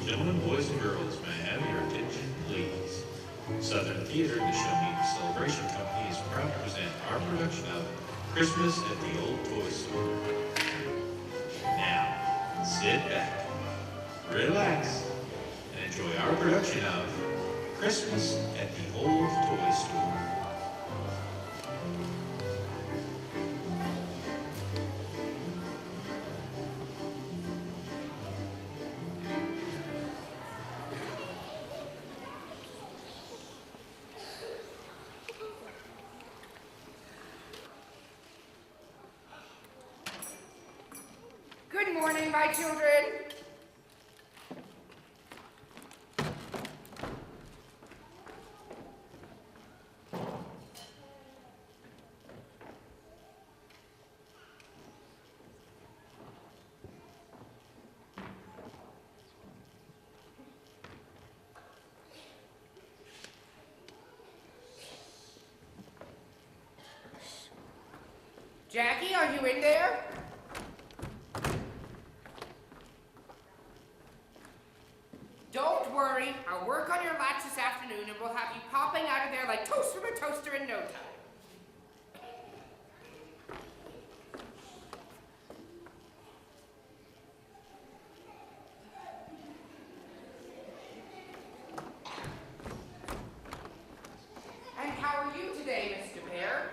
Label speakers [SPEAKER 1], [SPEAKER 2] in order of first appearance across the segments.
[SPEAKER 1] Gentlemen, boys, and girls, may I have your attention, please? Southern Theater, the Show Me Celebration Company, is proud to present our production of Christmas at the Old Toy Store. Now, sit back, relax, and enjoy our production of Christmas at the Old Toy Store.
[SPEAKER 2] Good morning, my children. Jackie, are you in there? Don't worry, I'll work on your latch this afternoon and we'll have you popping out of there like toast from a toaster in no time. And how are you today, Mr. Bear?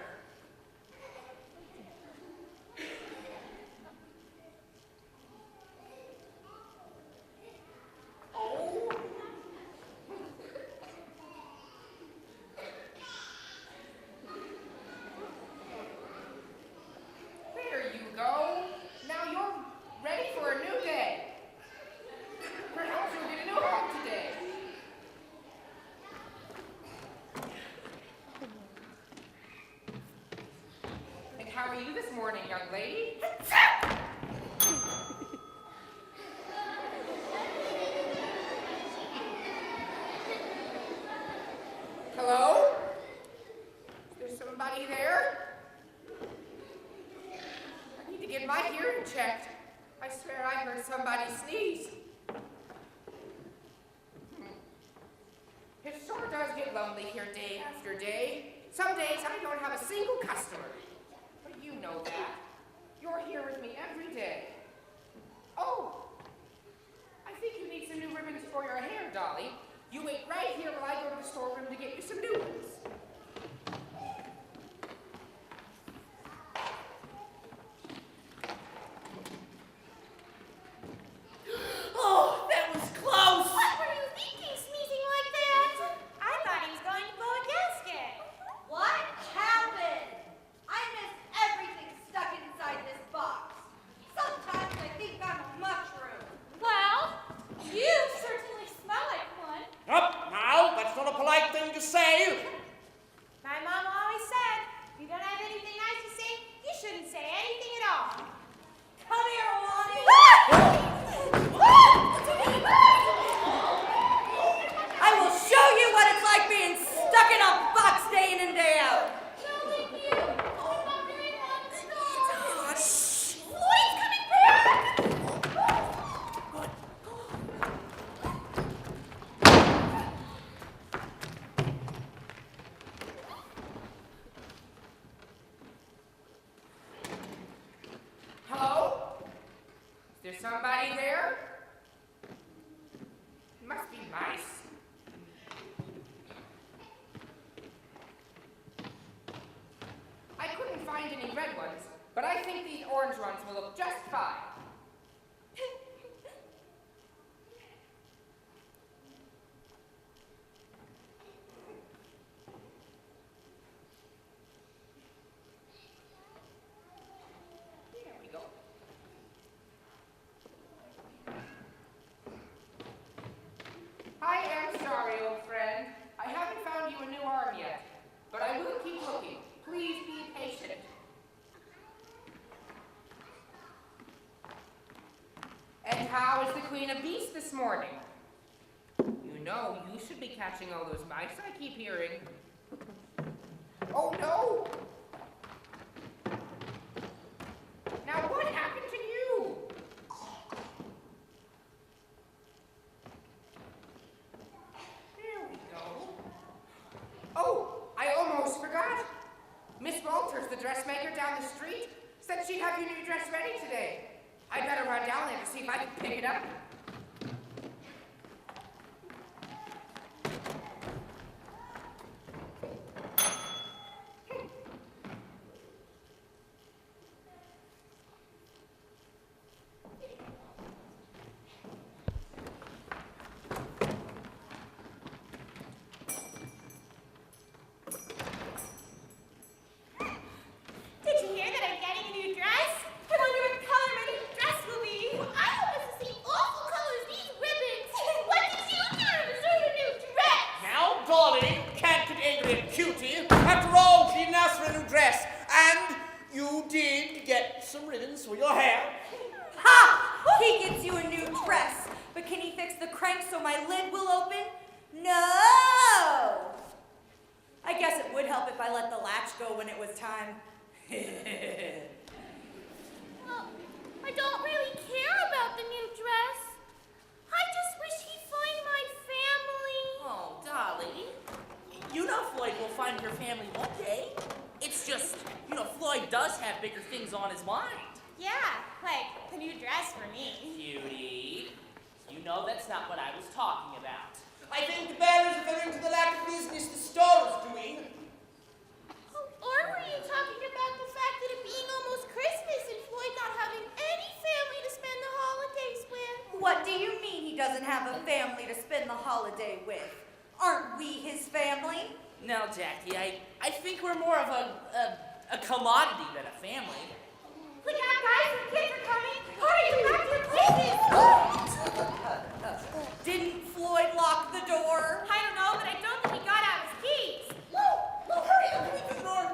[SPEAKER 2] How are you this morning, young lady? Hello? Is there somebody there? I need to get my hearing checked. I swear I heard somebody sneeze. It sure does get lonely here day after day. Some days I don't have a single customer. But you know that. You're here with me every day. Oh, I think you need some new ribbons for your hair, Dolly. You wait right here while I go to the storeroom to get you some new ones.
[SPEAKER 3] Oh, that was close!
[SPEAKER 4] What were you thinking, sneezing like that? I thought he was going to blow a gasket.
[SPEAKER 5] What happened? I missed everything stuck inside this box. Sometimes I think I'm a mushroom.
[SPEAKER 4] Well, you certainly smell like one.
[SPEAKER 3] Up now, that's not a polite thing to say.
[SPEAKER 4] My mom always said, if you don't have anything nice to say, you shouldn't say anything at all.
[SPEAKER 5] Come here, Lonnie. I will show you what it's like being stuck in a box day in and day out.
[SPEAKER 4] Lloyd's coming back!
[SPEAKER 2] Hello? Is there somebody there? It must be mice. I couldn't find any red ones, but I think these orange ones will look just fine. There we go. I am sorry, old friend. I haven't found you a new arm yet, but I will keep looking. Please be patient. And how is the Queen of Beasts this morning? You know, you should be catching all those mice I keep hearing. Oh no! Now what happened to you? the dressmaker down the street said she'd have your new dress ready today. I'd better run down there to see if I can pick it up.
[SPEAKER 4] Did you hear that I'm getting a new dress? I wonder what color my new dress will be. I don't want to see awful colors, these ribbons. What did you do to deserve a new dress?
[SPEAKER 3] Now, Dolly, can't get angry at Cutie. After all, she didn't ask for a new dress. And you did get some ribbons for your hair.
[SPEAKER 5] Ha! He gets you a new dress, but can he fix the crank so my lid will open? No! I guess it would help if I let the latch go when it was time.
[SPEAKER 4] Well, I don't really care about the new dress. I just wish he'd find my family.
[SPEAKER 6] Oh, Dolly, you know Floyd will find your family one day. It's just, Floyd does have bigger things on his mind.
[SPEAKER 4] Yeah, like the new dress for me.
[SPEAKER 6] Cutie, you know that's not what I was talking about.
[SPEAKER 3] I think the bear is referring to the lack of business the store is doing.
[SPEAKER 4] Or were you talking about the fact that it being almost Christmas and Floyd not having any family to spend the holidays with?
[SPEAKER 5] What do you mean he doesn't have a family to spend the holiday with? Aren't we his family?
[SPEAKER 6] No, Jackie, I think we're more of a commodity than a family.
[SPEAKER 4] Look out, guys, the kids are coming. Hurry, get back to your places.
[SPEAKER 5] Didn't Floyd lock the door?
[SPEAKER 4] I don't know, but I don't think he got out his keys.
[SPEAKER 3] No, hurry, open the door.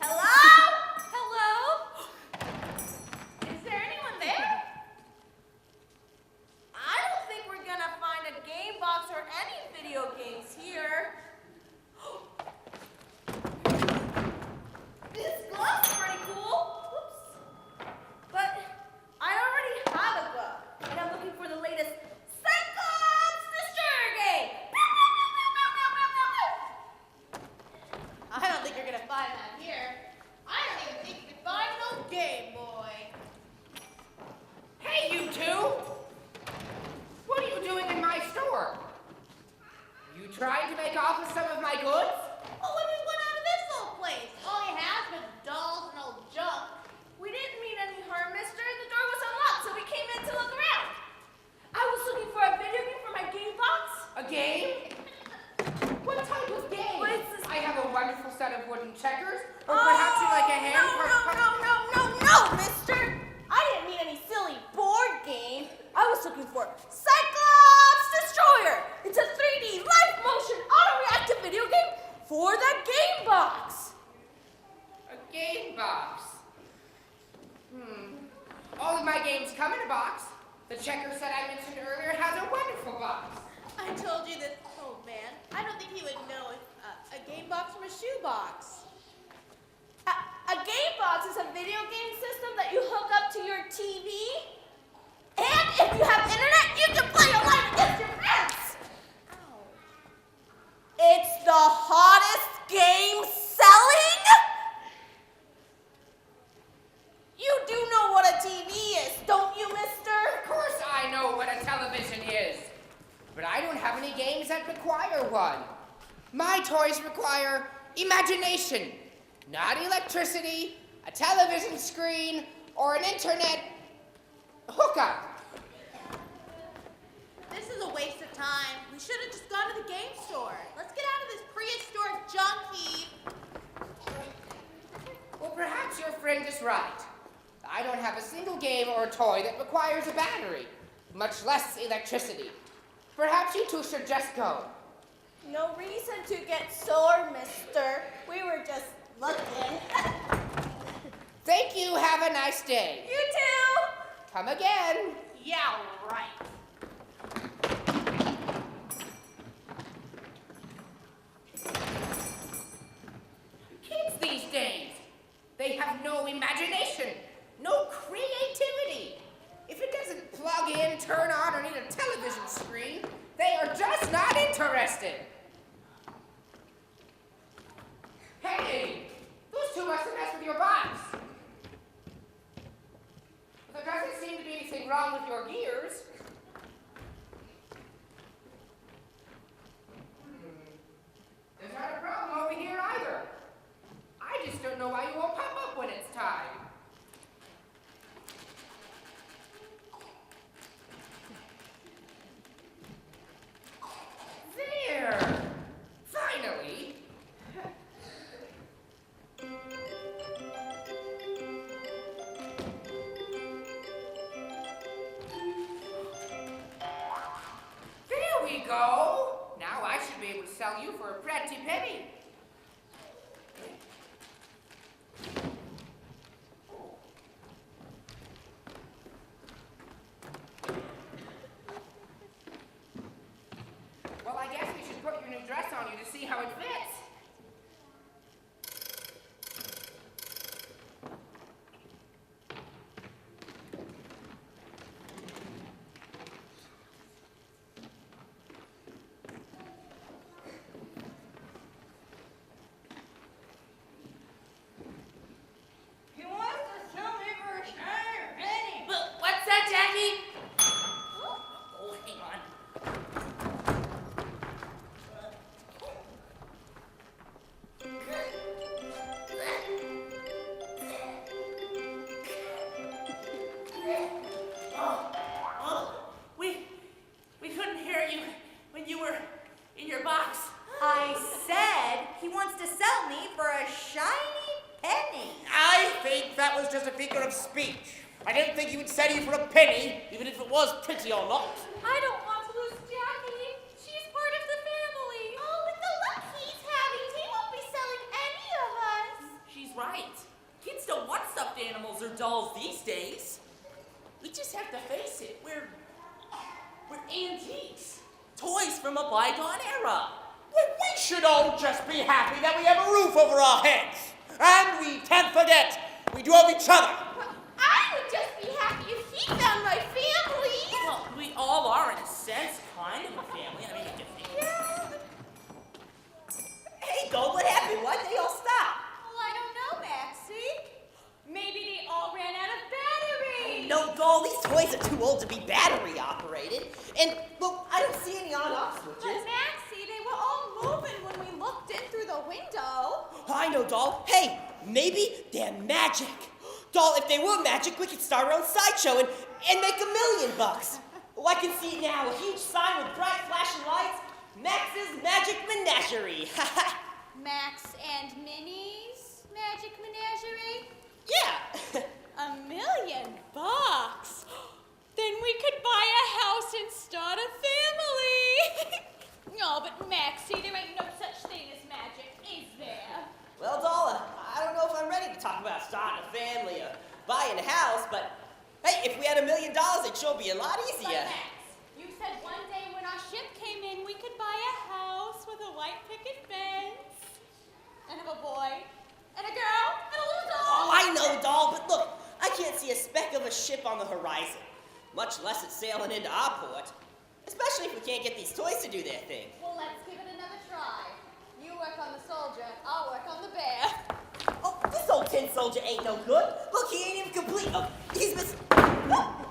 [SPEAKER 4] Hello? Hello? Is there anyone there? I don't think we're gonna find a game box or any video games here. This glove's pretty cool. Oops. But I already have a glove, and I'm looking for the latest Cyclops Destroyer game. I don't think you're gonna find that here. I don't even think you can find no Game Boy.
[SPEAKER 2] Hey, you two! What are you doing in my store? You trying to make off with some of my goods?
[SPEAKER 4] Oh, when we went out of this old place, all he has been dolls and old junk. We didn't mean any harm, mister. The door was unlocked, so we came in to look around. I was looking for a video game for my game box.
[SPEAKER 2] A game? What type of game?
[SPEAKER 4] What is this?
[SPEAKER 2] I have a wonderful set of wooden checkers, or perhaps you like a hand
[SPEAKER 4] No, mister. I didn't mean any silly board game. I was looking for Cyclops Destroyer. It's a 3D live motion auto-reactive video game for the game box.
[SPEAKER 2] A game box. All of my games come in a box. The checker set I mentioned earlier has a wonderful box.
[SPEAKER 4] I told you that, oh man, I don't think he would know if a game box from a shoe box. A game box is a video game system that you hook up to your TV, and if you have internet, you can play online against your friends. Ow. It's the hottest game selling? You do know what a TV is, don't you, mister?
[SPEAKER 2] Of course I know what a television is. But I don't have any games that require one. My toys require imagination, not electricity, a television screen, or an internet hookup.
[SPEAKER 4] This is a waste of time. We should have just gone to the game store. Let's get out of this prehistoric junk heap.
[SPEAKER 2] Well, perhaps your friend is right. I don't have a single game or toy that requires a battery, much less electricity. Perhaps you two should just go.
[SPEAKER 4] No reason to get sore, mister. We were just looking.
[SPEAKER 2] Thank you. Have a nice day.
[SPEAKER 4] You too.
[SPEAKER 2] Come again.
[SPEAKER 4] Yeah, right.
[SPEAKER 2] Kids these days, they have no imagination, no creativity. If it doesn't plug in, turn on, or need a television screen, they are just not interested. pretty penny. Well, I guess we should put your new dress on you to see how it fits.
[SPEAKER 5] He wants to sell me for a shiny penny.
[SPEAKER 6] But what's that, Jackie? Oh, hang on. We couldn't hear you when you were in your box.
[SPEAKER 5] I said he wants to sell me for a shiny penny.
[SPEAKER 3] I think that was just a figure of speech. I didn't think he would sell you for a penny, even if it was pretty or not.
[SPEAKER 4] I don't want to lose Jackie. She's part of the family. Oh, with the luck he's having, he won't be selling any of us.
[SPEAKER 6] She's right. Kids don't want stuffed animals or dolls these days. We just have to face it. We're antiques. Toys from a bygone era.
[SPEAKER 3] Well, we should all just be happy that we have a roof over our heads. And we can't forget, we do have each other.
[SPEAKER 4] I would just be happy if he found my family.
[SPEAKER 6] Well, we all are, in a sense, kind of a family. I mean, you can think.
[SPEAKER 7] Hey, Gold, what happened? Why'd they all stop?
[SPEAKER 4] Well, I don't know, Maxie. Maybe they all ran out of battery.
[SPEAKER 7] No, Gold, these toys are too old to be battery operated. And, look, I don't see any on-off
[SPEAKER 4] But
[SPEAKER 7] switches.
[SPEAKER 4] Maxie, they were all moving when we looked in through the window.
[SPEAKER 7] I know, Doll. Hey, maybe they're magic. Doll, if they were magic, we could start our own sideshow and make $1 million. Oh, I can see it now. A huge sign with bright flashing lights. Max's Magic Menagerie.
[SPEAKER 4] Max and Minnie's Magic Menagerie?
[SPEAKER 7] Yeah.
[SPEAKER 4] $1 million? Then we could buy a house and start a family. No, but Maxie, there ain't no such thing as magic, is there?
[SPEAKER 7] Well, Doll, I don't know if I'm ready to talk about starting a family or buying a house, but hey, if we had $1 million, it'd sure be a lot easier.
[SPEAKER 4] But Max, you said one day when our ship came in, we could buy a house with a white picket fence, and have a boy, and a girl, and a little dog.
[SPEAKER 7] Oh, I know, Doll, but look, I can't see a speck of a ship on the horizon, much less it sailing into our port. Especially if we can't get these toys to do their thing.
[SPEAKER 4] Well, let's give it another try. You work on the soldier, I'll work on the bear.
[SPEAKER 7] Oh, this old tin soldier ain't no good. Look, he ain't even complete. Oh, he's missing. Oh.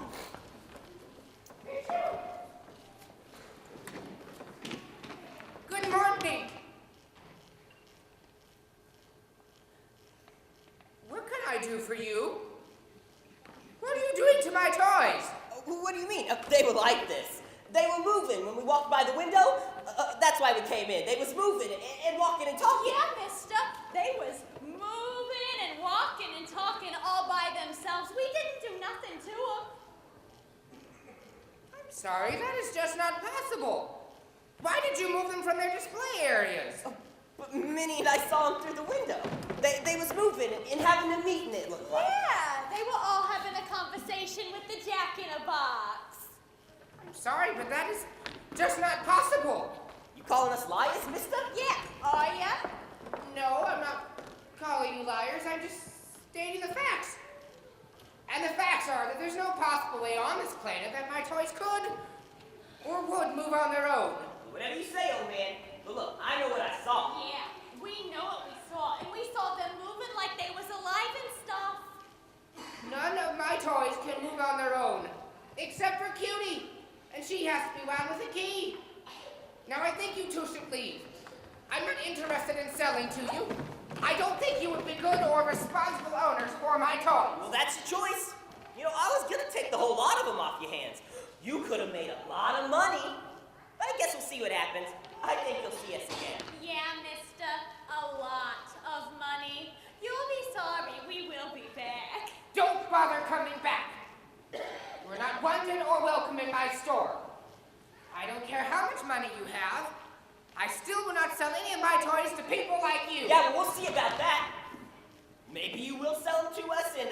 [SPEAKER 2] Good morning. What can I do for you? What are you doing to my toys?
[SPEAKER 7] What do you mean? They were like this. They were moving when we walked by the window. That's why we came in. They was moving and walking and talking.
[SPEAKER 4] Yeah, mister. They was moving and walking and talking all by themselves. We didn't do nothing to them.
[SPEAKER 2] I'm sorry, that is just not possible. Why did you move them from their display areas?
[SPEAKER 7] But Minnie and I saw them through the window. They was moving and having a meeting, it looked like.
[SPEAKER 4] Yeah, they were all having a conversation with the Jack-in-a-Box.
[SPEAKER 2] I'm sorry, but that is just not possible.
[SPEAKER 7] You calling us liars, mister?
[SPEAKER 4] Yeah, are ya?
[SPEAKER 2] No, I'm not calling you liars. I'm just stating the facts. And the facts are that there's no possible way on this planet that my toys could or would move on their own.
[SPEAKER 7] Whatever you say, old man. But look, I know what I saw.
[SPEAKER 4] Yeah, we know what we saw, and we saw them moving like they was alive and stuff.
[SPEAKER 2] None of my toys can move on their own, except for Cutie, and she has to be wound with a key. Now I think you two should leave. I'm not interested in selling to you. I don't think you would be good or responsible owners for my toys.
[SPEAKER 7] Well, that's your choice. You know, I was gonna take the whole lot of them off your hands. You could have made a lot of money. But I guess we'll see what happens. I think you'll see us again.
[SPEAKER 4] Yeah, mister, a lot of money. You'll be sorry, we will be back.
[SPEAKER 2] Don't bother coming back. We're not wanted or welcome in my store. I don't care how much money you have. I still will not not sell any of my toys to people like you.
[SPEAKER 7] Yeah, well, we'll see about that. Maybe you will sell them to us, and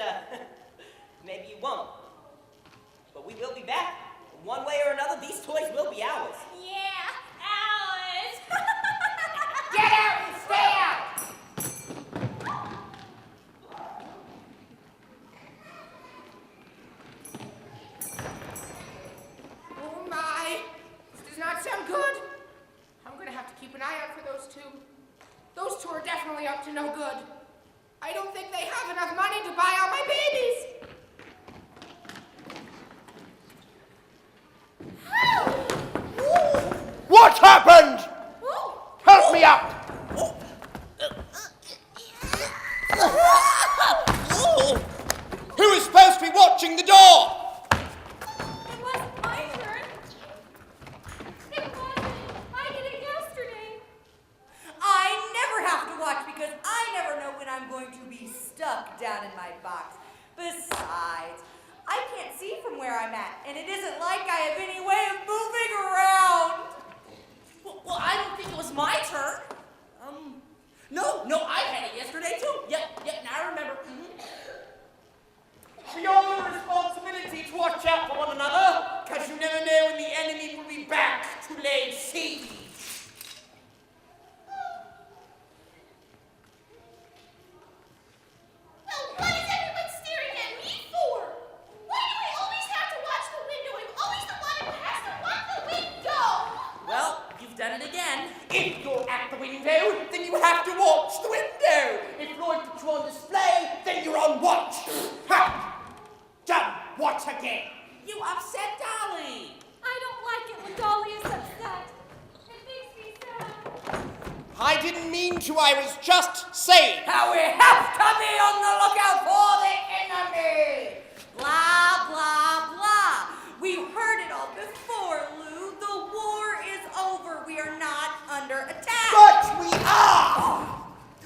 [SPEAKER 7] maybe you won't. But we will be back. One way or another, these toys will be ours.
[SPEAKER 4] Yeah, ours.
[SPEAKER 2] Get out and stay out! Oh my, this does not sound good. I'm gonna have to keep an eye out for those two. Those two are definitely up to no good. I don't think they have enough money to buy all my babies.
[SPEAKER 3] What happened? Help me up! Who is supposed to be watching the door?
[SPEAKER 4] It wasn't my turn. It wasn't. I did it yesterday.
[SPEAKER 5] I never have to watch because I never know when I'm going to be stuck down in my box. Besides, I can't see from where I'm at, and it isn't like I have any way of moving around.
[SPEAKER 6] Well, I don't think it was my turn. No, I had it yesterday too. Yep, now I remember.
[SPEAKER 3] It's your responsibility to watch out for one another, because you never know when the enemy will be back to lay siege.
[SPEAKER 4] Well, what is everyone staring at me for? Why do I always have to watch the window? I'm always the one who has to watch the window.
[SPEAKER 6] Well, you've done it again.
[SPEAKER 3] If you're at the window, then you have to watch the window. If Lloyd puts you on display, then you're on watch. Ha! Done. Watch again.
[SPEAKER 6] You upset Dolly.
[SPEAKER 4] I don't like it when Dolly is upset. It makes me sad.
[SPEAKER 3] I didn't mean to. I was just saying.
[SPEAKER 2] Now we have to be on the lookout for the enemy.
[SPEAKER 5] Blah, blah, blah. We've heard it all before, Lou. The war is over. We are not under attack.
[SPEAKER 3] But we are!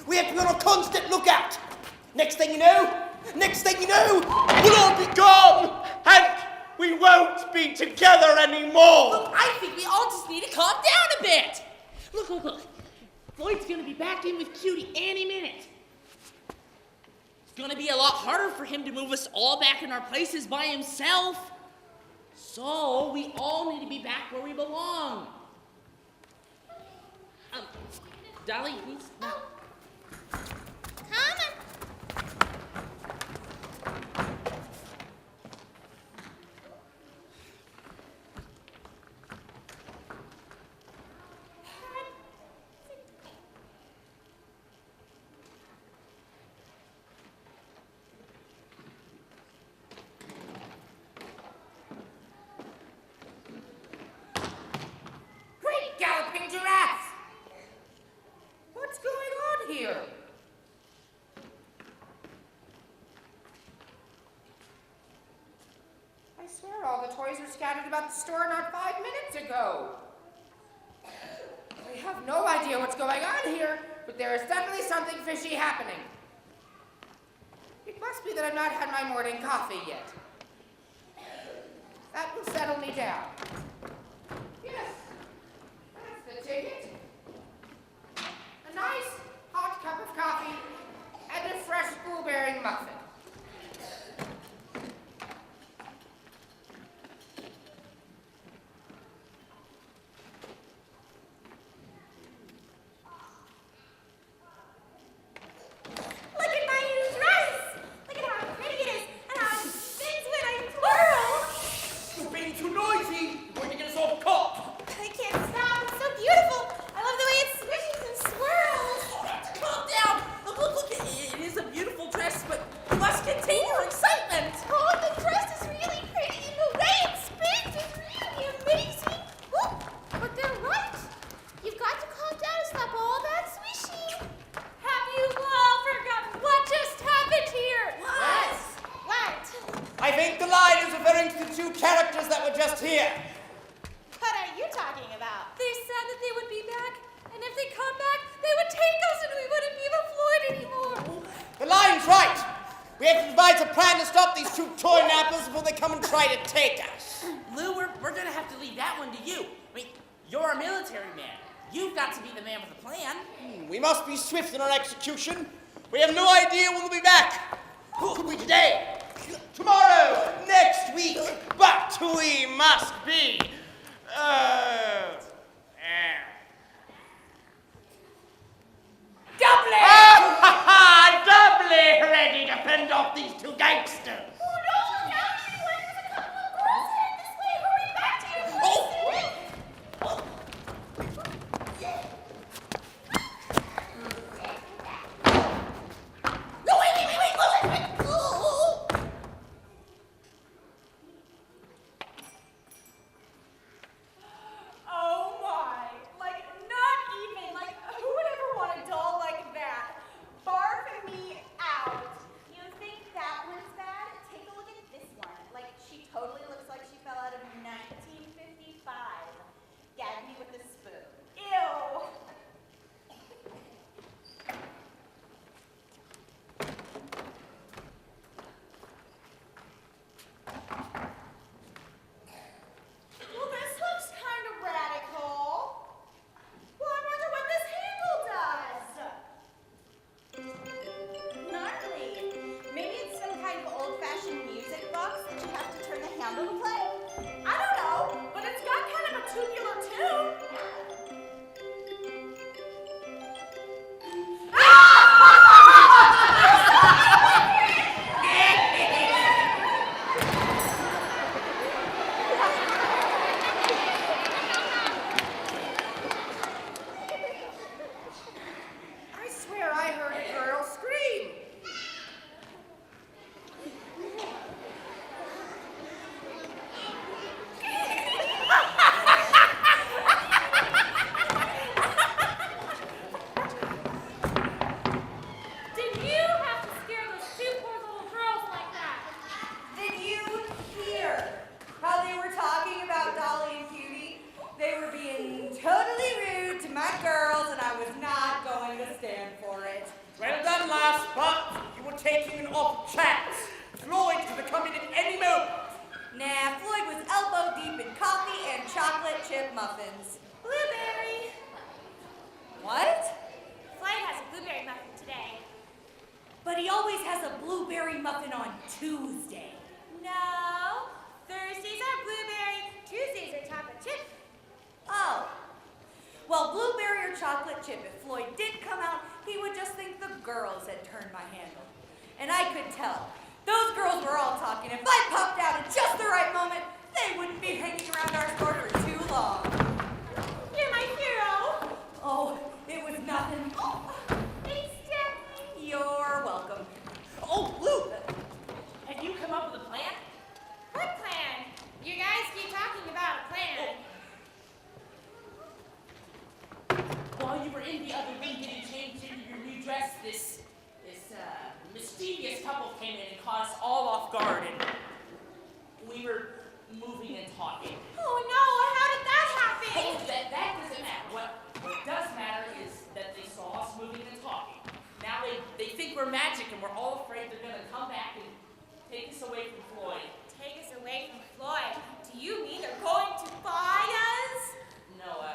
[SPEAKER 3] We have to be on a constant lookout. Next thing you know, we'll all be gone, and we won't be together anymore.
[SPEAKER 6] Look, I think we all just need to calm down a bit. Look. Floyd's gonna be back in with Cutie any minute. It's gonna be a lot harder for him to move us all back in our places by himself. So we all need to be back where we belong. Dolly, please. No.
[SPEAKER 4] Coming.
[SPEAKER 2] Great galloping giraffes! What's going on here? I swear all the toys were scattered about the store not 5 minutes ago. I have no idea what's going on here, but there is definitely something fishy happening. It must be that I've not had my morning coffee yet. That will settle me down. Yes, that's the ticket. A nice hot cup of coffee and a fresh blueberry muffin.
[SPEAKER 4] Look at my new dress. Look at how pretty it is and how it spins when I twirl.
[SPEAKER 3] You're being too noisy. You're going to get us all caught.
[SPEAKER 4] I can't stop. It's so beautiful. I love the way it swishes and swirls.
[SPEAKER 6] Calm down. Look, it is a beautiful dress, but you must contain your excitement.
[SPEAKER 4] Oh, the dress is really pretty and the way it spins is really amazing. Oh, but they're right. You've got to calm down and stop all that swishing. Have you all forgotten what just happened here?
[SPEAKER 6] What?
[SPEAKER 4] What?
[SPEAKER 3] I think the line is referring to the two characters that were just here.
[SPEAKER 4] What are you talking about? They said that they would be back, and if they come back, they would take us and we wouldn't be with Floyd anymore.
[SPEAKER 3] The line's right. We have to devise a plan to stop these two toy nappers before they come and try to take us.
[SPEAKER 6] Lou, we're gonna have to leave that one to you. I mean, you're a military man. You've got to be the man with the plan.
[SPEAKER 3] We must be swift in our execution. We have no idea when we'll be back. Could be today, tomorrow, next week, but we must be.
[SPEAKER 2] Doubly!
[SPEAKER 3] Doubly ready to fend off these two gangsters.
[SPEAKER 4] Oh no, Daddy! Why there's a couple of girls headed this way? Hurry back to your places!
[SPEAKER 2] No, wait! Oh.
[SPEAKER 5] Oh my. Like, not even. Like, who would ever want a doll like that? Barf me out.
[SPEAKER 4] You think that one's bad? Take a look at this one. Like, she totally looks like she fell out of 1955. Gag me with a spoon.
[SPEAKER 5] Ew. Well, this looks kind of radical. Well, I wonder what this handle does.
[SPEAKER 4] Gnarly. Maybe it's some kind of old-fashioned music box that you have to turn the handle to play.
[SPEAKER 5] I don't know, but it's got kind of a tubular tube.
[SPEAKER 2] I swear I heard a girl scream.
[SPEAKER 4] Did you have to scare those two poor little girls like that?
[SPEAKER 5] Did you hear how they were talking about Dolly and Cutie? They were being totally rude to my girls, and I was not going to stand for it.
[SPEAKER 3] Well done, lass, but you were taking an awful chance. Floyd could have come in at any moment.
[SPEAKER 5] Nah, Floyd was elbow deep in coffee and chocolate chip muffins.
[SPEAKER 4] Blueberry.
[SPEAKER 5] What?
[SPEAKER 4] Floyd has a blueberry muffin today.
[SPEAKER 5] But he always has a blueberry muffin on Tuesday.
[SPEAKER 4] No. Thursdays are blueberry. Tuesdays are chocolate chip.
[SPEAKER 5] Oh. Well, blueberry or chocolate chip, if Floyd did come out, he would just think the girls had turned my handle. And I could tell. Those girls were all talking. If I popped out at just the right moment, they wouldn't be hanging around our store for too long.
[SPEAKER 4] You're my hero.
[SPEAKER 5] Oh, it was nothing.
[SPEAKER 4] Thanks, Jackie.
[SPEAKER 5] You're welcome.
[SPEAKER 3] Oh, Lou!
[SPEAKER 6] Have you come up with a plan?
[SPEAKER 4] What plan? You guys keep talking about a plan.
[SPEAKER 6] While you were in the other room getting changed into your new dress, this mischievous couple came in and caught us all off guard, and we were moving and talking.
[SPEAKER 4] Oh no, how did that happen?
[SPEAKER 6] Oh, that doesn't matter. What does matter is that they saw us moving and talking. Now they think we're magic, and we're all afraid they're going to come back and take us away from Floyd.
[SPEAKER 4] Take us away from Floyd. Do you mean they're going to buy us?
[SPEAKER 6] No,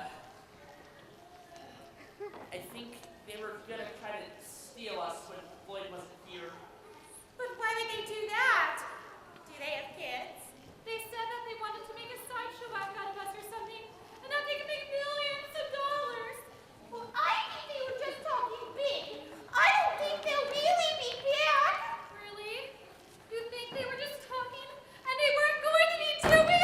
[SPEAKER 6] I think they were going to try to steal us when Floyd wasn't here.
[SPEAKER 4] But why would they do that? Do they have kids? They said that they wanted to make a sideshow act out of us or something, and that they could make millions of dollars. Well, I think they were just talking big. I don't think they'll really be back. Really? You think they were just talking and they weren't going to be doing?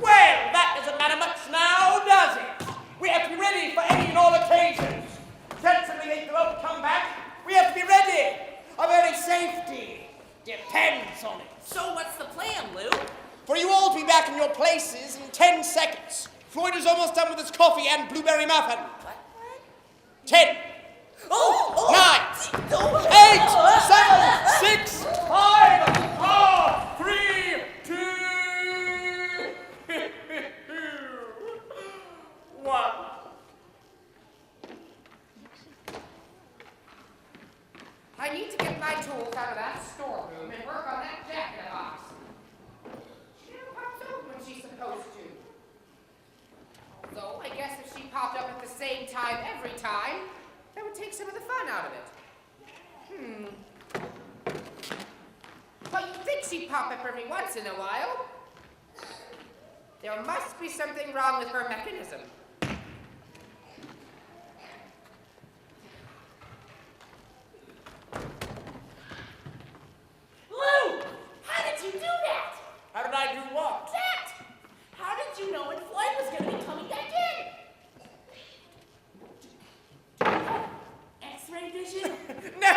[SPEAKER 3] Well, that doesn't matter much now, does it? We have to be ready for any and all occasions. Sensibly think they won't come back. We have to be ready. Our very safety depends on it.
[SPEAKER 6] So what's the plan, Lou?
[SPEAKER 3] For you all to be back in your places in 10 seconds. Floyd is almost done with his coffee and blueberry muffin.
[SPEAKER 6] What?
[SPEAKER 3] 10.
[SPEAKER 6] Oh!
[SPEAKER 3] 9, 8, 7, 6, 5, 4, 3, 2, 1.
[SPEAKER 2] I need to get my tools out of that storeroom and work on that jacket box. She never pops out when she's supposed to. Although, I guess if she popped up at the same time every time, that would take some of the fun out of it. But you'd think she'd pop up every once in a while. There must be something wrong with her mechanism.
[SPEAKER 6] Lou! How did you do that?
[SPEAKER 3] How did I do what?
[SPEAKER 6] That! How did you know when Floyd was going to be coming back in? X-ray vision?
[SPEAKER 3] No.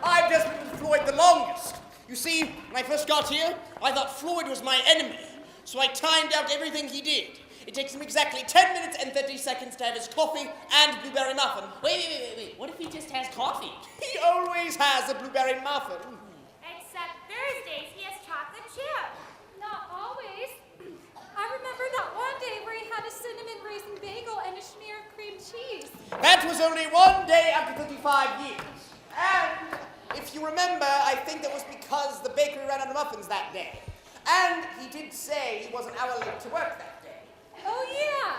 [SPEAKER 3] I've just been with Floyd the longest. You see, when I first got here, I thought Floyd was my enemy. So I timed out everything he did. It takes him exactly 10 minutes and 30 seconds to have his coffee and blueberry muffin.
[SPEAKER 6] Wait. What if he just has coffee?
[SPEAKER 3] He always has a blueberry muffin.
[SPEAKER 4] Except Thursdays, he has chocolate chip. Not always. I remember that one day where he had a cinnamon raisin bagel and a schmear of cream cheese.
[SPEAKER 3] That was only one day after 35 years. And if you remember, I think that was because the bakery ran out of muffins that day. And he did say he wasn't hour late to work that day.
[SPEAKER 4] Oh, yeah.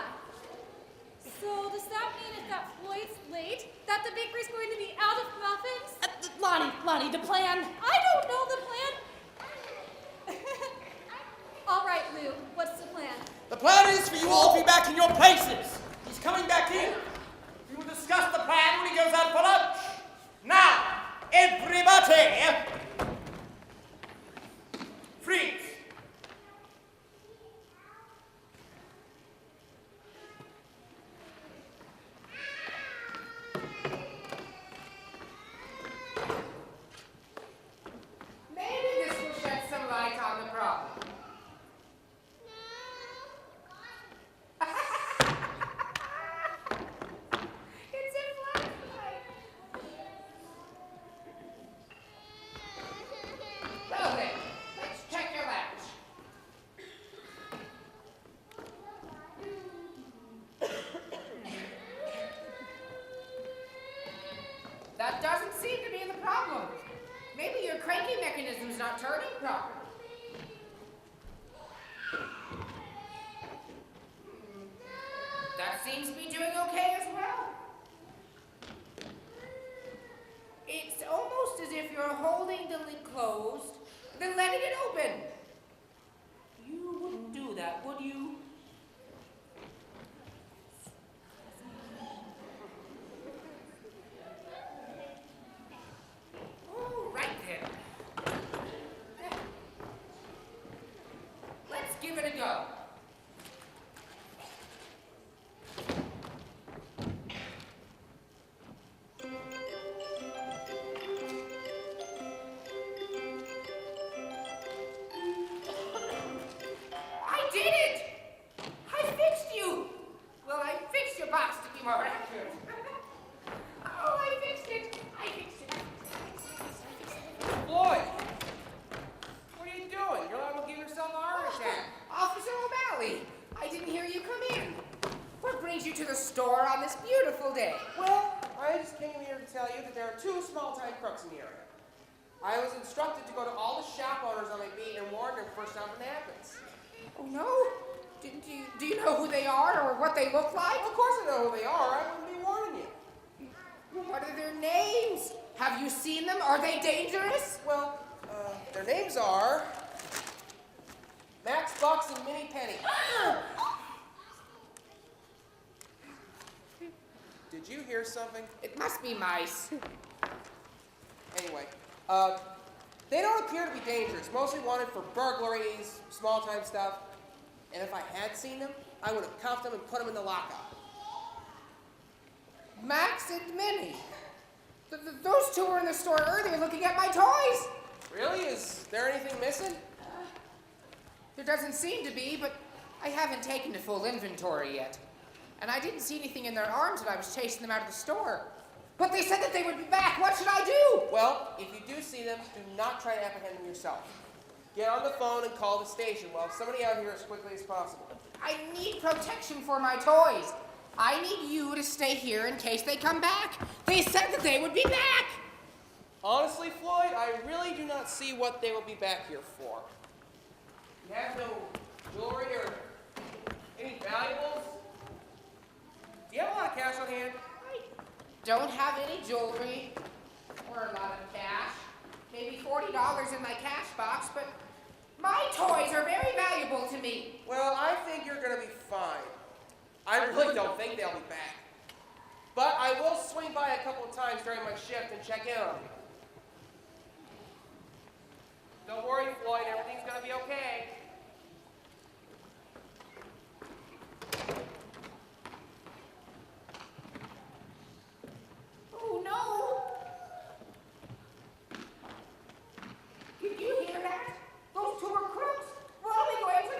[SPEAKER 4] So does that mean if that Floyd's late, that the bakery's going to be out of muffins?
[SPEAKER 6] Lonnie, the plan.
[SPEAKER 4] I don't know the plan. All right, Lou, what's the plan?
[SPEAKER 3] The plan is for you all to be back in your places. He's coming back in. We will discuss the plan when he goes out for lunch. Now, everybody, freeze.
[SPEAKER 2] Maybe this will shed some light on the problem. It's a flashlight. Well then, let's check your latch. That doesn't seem to be the problem. Maybe your cranking mechanism's not turning properly. That seems to be doing okay as well. It's almost as if you're holding the lid closed, then letting it open. You wouldn't do that, would you? Oh, right there. Let's give it a go. I did it! I fixed you! Well, I fixed your box to be more accurate. Oh, I fixed it! I fixed it!
[SPEAKER 8] Floyd! What are you doing? You're liable to give yourself a heart attack.
[SPEAKER 2] Officer O'Malley, I didn't hear you come in. What brings you to the store on this beautiful day?
[SPEAKER 8] Well, I just came here to tell you that there are two small-time crooks in the area. I was instructed to go to all the shop owners on my beat and warn them before something happens.
[SPEAKER 2] Oh, no? Do you know who they are or what they look like?
[SPEAKER 8] Of course I know who they are. I wouldn't be warning you.
[SPEAKER 2] What are their names? Have you seen them? Are they dangerous?
[SPEAKER 8] Well, their names are Max Bucks and Minnie Penny. Did you hear something?
[SPEAKER 2] It must be mice.
[SPEAKER 8] Anyway, they don't appear to be dangerous. Mostly wanted for burglaries, small-time stuff. And if I had seen them, I would have cuffed them and put them in the lockup.
[SPEAKER 2] Max and Minnie. Those two were in the store earlier looking at my toys.
[SPEAKER 8] Really? Is there anything missing?
[SPEAKER 2] There doesn't seem to be, but I haven't taken a full inventory yet. And I didn't see anything in their arms when I was chasing them out of the store. But they said that they would be back. What should I do?
[SPEAKER 8] Well, if you do see them, do not try to apprehend them yourself. Get on the phone and call the station. We'll have somebody out here as quickly as possible.
[SPEAKER 2] I need protection for my toys. I need you to stay here in case they come back. They said that they would be back.
[SPEAKER 8] Honestly, Floyd, I really do not see what they will be back here for. You have no jewelry or any valuables? Do you have a lot of cash on hand?
[SPEAKER 2] I don't have any jewelry or a lot of cash. Maybe $40 in my cash box, but my toys are very valuable to me.
[SPEAKER 8] Well, I think you're going to be fine. I really don't think they'll be back. But I will swing by a couple of times during my shift and check in on you. Don't worry, Floyd. Everything's going to be okay.
[SPEAKER 2] Oh, no. Did you hear that? Those two are crooks. What are we going to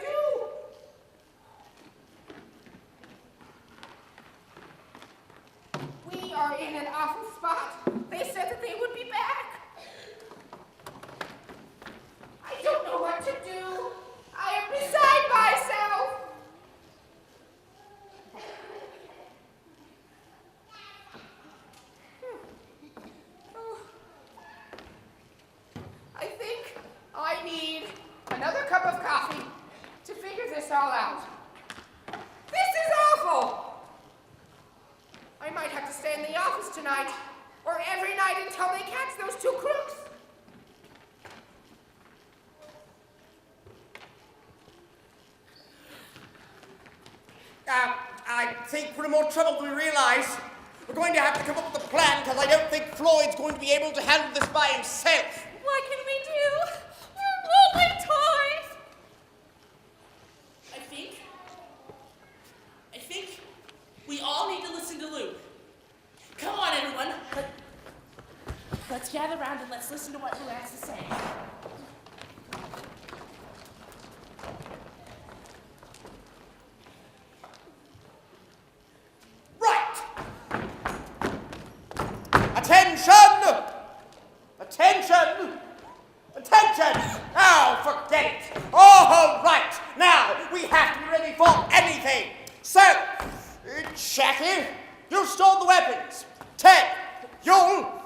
[SPEAKER 2] do? We are in an awful spot. They said that they would be back. I don't know what to do. I am beside myself. Oh. I think I need another cup of coffee to figure this all out. This is awful. I might have to stay in the office tonight, or every night until they catch those two crooks.
[SPEAKER 3] I think we're in more trouble than we realize. We're going to have to come up with a plan because I don't think Floyd's going to be able to handle this by himself.
[SPEAKER 5] What can we do? We're rolling toys.
[SPEAKER 6] I think we all need to listen to Luke. Come on, everyone. Let's gather around and let's listen to what Luke has to say.
[SPEAKER 3] Right! Attention! Attention! Attention! Now, forget it. All right. Now, we have to be ready for anything. So, Jackie, you stole the weapons. Ted, you'll...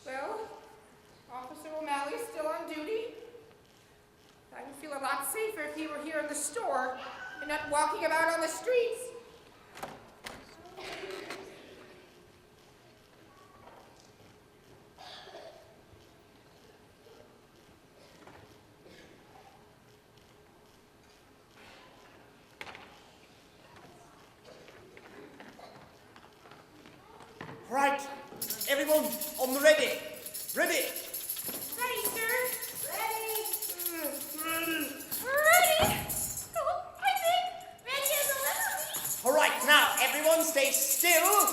[SPEAKER 2] Well, Officer O'Malley's still on duty. I would feel a lot safer if he were here in the store and not walking about on the streets.
[SPEAKER 3] Right. Everyone, on the ready. Ready.
[SPEAKER 4] Ready, sir. Ready.
[SPEAKER 3] Ready.
[SPEAKER 4] Ready. Oh, I think ready as a little.
[SPEAKER 3] All right, now, everyone stay still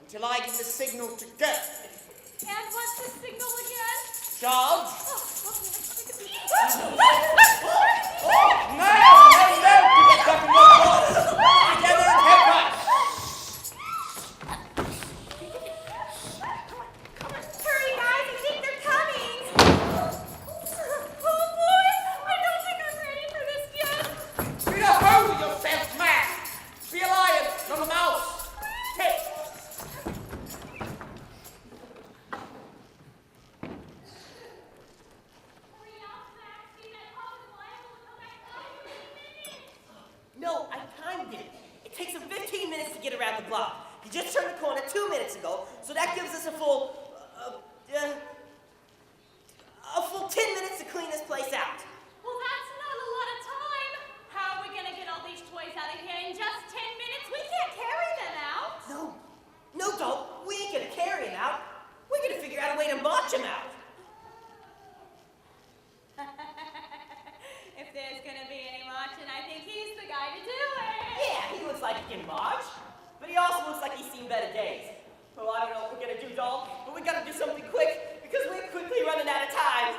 [SPEAKER 3] until I give the signal to go.
[SPEAKER 4] And what's the signal again?
[SPEAKER 3] Charge.
[SPEAKER 4] Oh,
[SPEAKER 3] No, no, no! Get back in your box! Together and head back!
[SPEAKER 4] hurry, guys! I think they're coming. Oh boy, I don't think I'm ready for this yet.
[SPEAKER 3] Be a hoe to yourself, man! Be a lion, not a mouse! Take!
[SPEAKER 4] Hurry up, Max. See that puppet lion?
[SPEAKER 7] London. It takes him 15 minutes to get around the block. He just turned the corner 2 minutes ago, so that gives us a full 10 minutes to clean this place out.
[SPEAKER 4] Well, that's not a lot of time. How are we gonna get all these toys out of here in just 10 minutes? We can't carry them out.
[SPEAKER 7] No, don't. We ain't gonna carry him out. We're gonna figure out a way to march him out.
[SPEAKER 4] If there's gonna be any marching, I think he's the guy to do it.
[SPEAKER 7] Yeah, he looks like he can march, but he also looks like he's seen better days. Well, I don't know what we're gonna do, doll, but we gotta do something quick because we're quickly running out of time.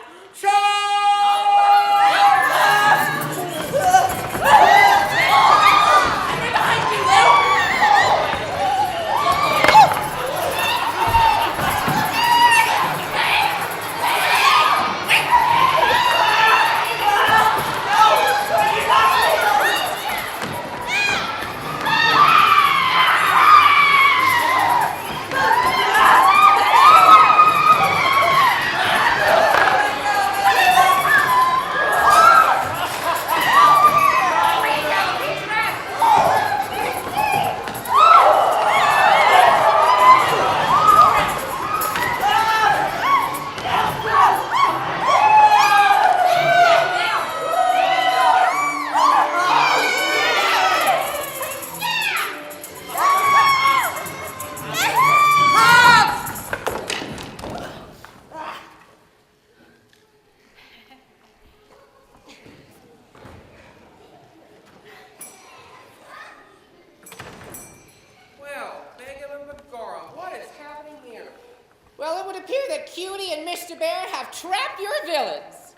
[SPEAKER 2] Well, it would appear that Cutie and Mr. Bear have trapped your villains.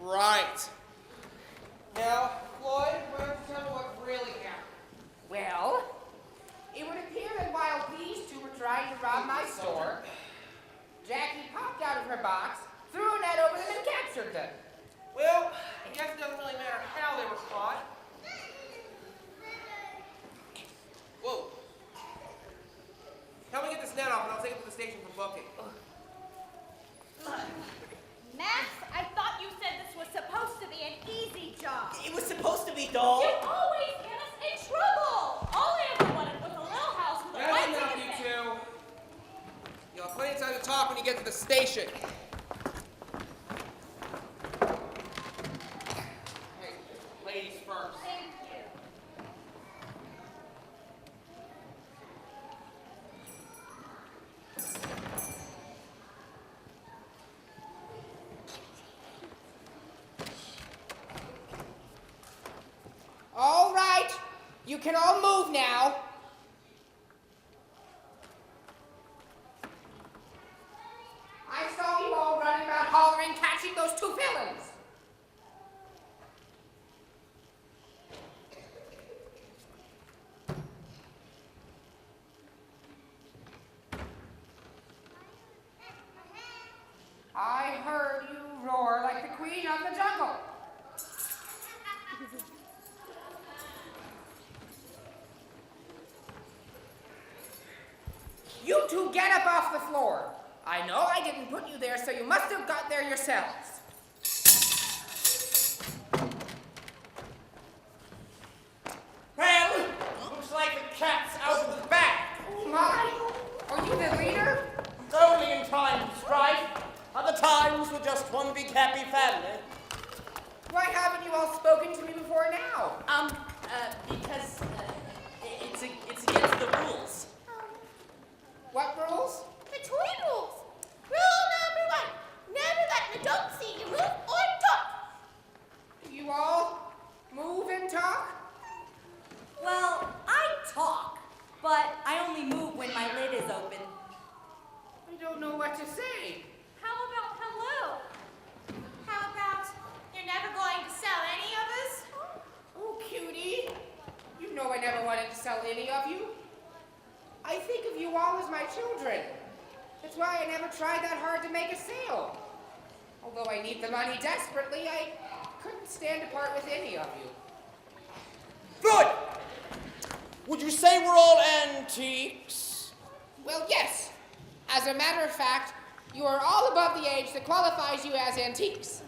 [SPEAKER 8] Right. Now, Floyd, why don't you tell me what really happened?
[SPEAKER 2] Well, it would appear that while these two were trying to rob my store, Jackie popped out of her box, threw a net over them, and captured them.
[SPEAKER 8] Well, I guess it doesn't really matter how they were caught. Whoa. Help me get this net off and I'll take it to the station for booking.
[SPEAKER 4] Max, I thought you said this was supposed to be an easy job.
[SPEAKER 7] It was supposed to be, doll.
[SPEAKER 4] You always get us in trouble. All I ever wanted was a little house with a
[SPEAKER 8] That's
[SPEAKER 4] white
[SPEAKER 8] enough,
[SPEAKER 4] picket
[SPEAKER 8] you
[SPEAKER 4] fence.
[SPEAKER 8] two. You'll have plenty of time to talk when you get to the station. Hey, ladies first.
[SPEAKER 4] Thank you.
[SPEAKER 2] All right, you can all move now. I saw you all running around hollering, catching those two villains. I heard you roar like the queen of the jungle. You two get up off the floor. I know I didn't put you there, so you must have got there yourselves.
[SPEAKER 3] Well, looks like the cat's out of the bag.
[SPEAKER 2] Oh my, are you the leader?
[SPEAKER 3] Only in times of strife. Other times we're just one big happy family.
[SPEAKER 2] Why haven't you all spoken to me before now?
[SPEAKER 7] Because it's against the rules.
[SPEAKER 2] What rules?
[SPEAKER 4] The toy rules. Rule number 1. Never let an adult see you move or talk.
[SPEAKER 2] Do you all move and talk?
[SPEAKER 5] Well, I talk, but I only move when my lid is open.
[SPEAKER 2] I don't know what to say.
[SPEAKER 4] How about hello? How about you're never going to sell any of us?
[SPEAKER 2] Oh, cutie. You know I never wanted to sell any of you. I think of you all as my children. That's why I never tried that hard to make a sale. Although I need the money desperately, I couldn't stand to part with any of you.
[SPEAKER 3] Good. Would you say we're all antiques?
[SPEAKER 2] Well, yes. As a matter of fact, you are all above the age that qualifies you as antiques.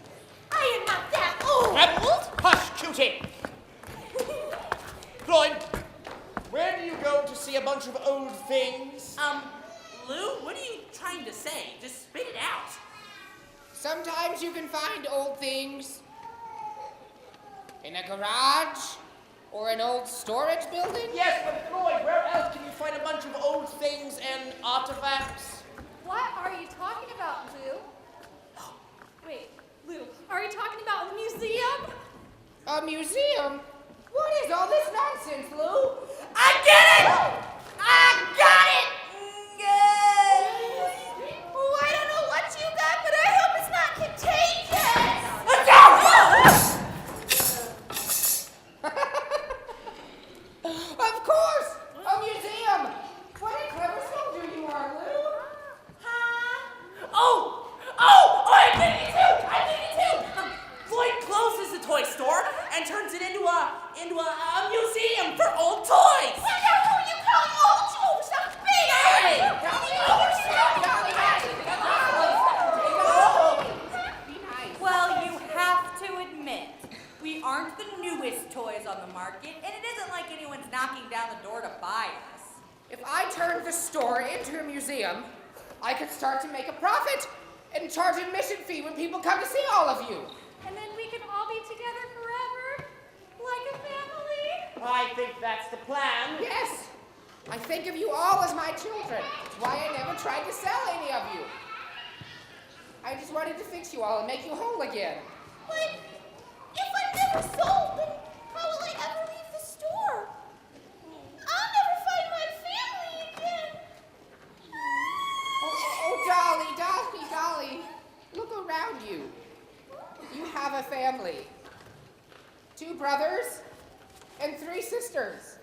[SPEAKER 4] I I am not that old.
[SPEAKER 3] Hush, cutie! Floyd, where do you go to see a bunch of old things?
[SPEAKER 6] Lou, what are you trying to say? Just spit it out.
[SPEAKER 2] Sometimes you can find old things in a garage or an old storage building.
[SPEAKER 3] Yes, but Floyd, where else can you find a bunch of old things and artifacts?
[SPEAKER 4] What are you talking about, Lou? Wait, Lou, are you talking about a museum?
[SPEAKER 2] A museum? What is all this nonsense, Lou?
[SPEAKER 5] I get it! I got it!
[SPEAKER 4] Oh, I don't know what you got, but I hope it's not contagious.
[SPEAKER 2] Of course! A museum! What a clever soldier you are, Lou!
[SPEAKER 6] I did it too! Floyd closes the toy store and turns it into a museum for old toys.
[SPEAKER 4] What the hell are you calling old tools? The big
[SPEAKER 6] Hey!
[SPEAKER 2] Be nice.
[SPEAKER 5] Well, you have to admit, we aren't the newest toys on the market, and it isn't like anyone's knocking down the door to buy us.
[SPEAKER 2] If I turned the store into a museum, I could start to make a profit and charge admission fee when people come to see all of you.
[SPEAKER 4] And then we can all be together forever, like a family.
[SPEAKER 3] I think that's the plan.
[SPEAKER 2] Yes, I think of you all as my children. That's why I never tried to sell any of you. I just wanted to fix you all and make you whole again.
[SPEAKER 4] But if I'm never sold, then how will I ever leave the store? I'll never find my family again.
[SPEAKER 2] Dolly, look around you. You have a family. 2 brothers and 3 sisters.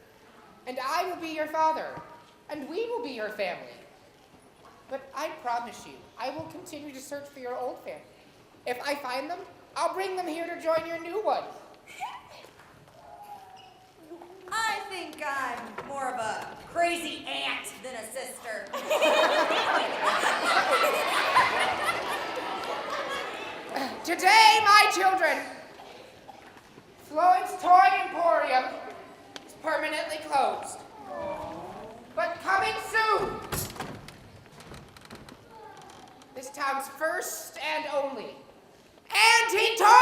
[SPEAKER 2] And I will be your father, and we will be your family. But I promise you, I will continue to search for your old family. If I find them, I'll bring them here to join your new one.
[SPEAKER 5] I think I'm more of a crazy aunt than a sister.
[SPEAKER 2] Today, my children, Floyd's Toy Emporium is permanently closed. But coming soon, this town's first and only anti-toy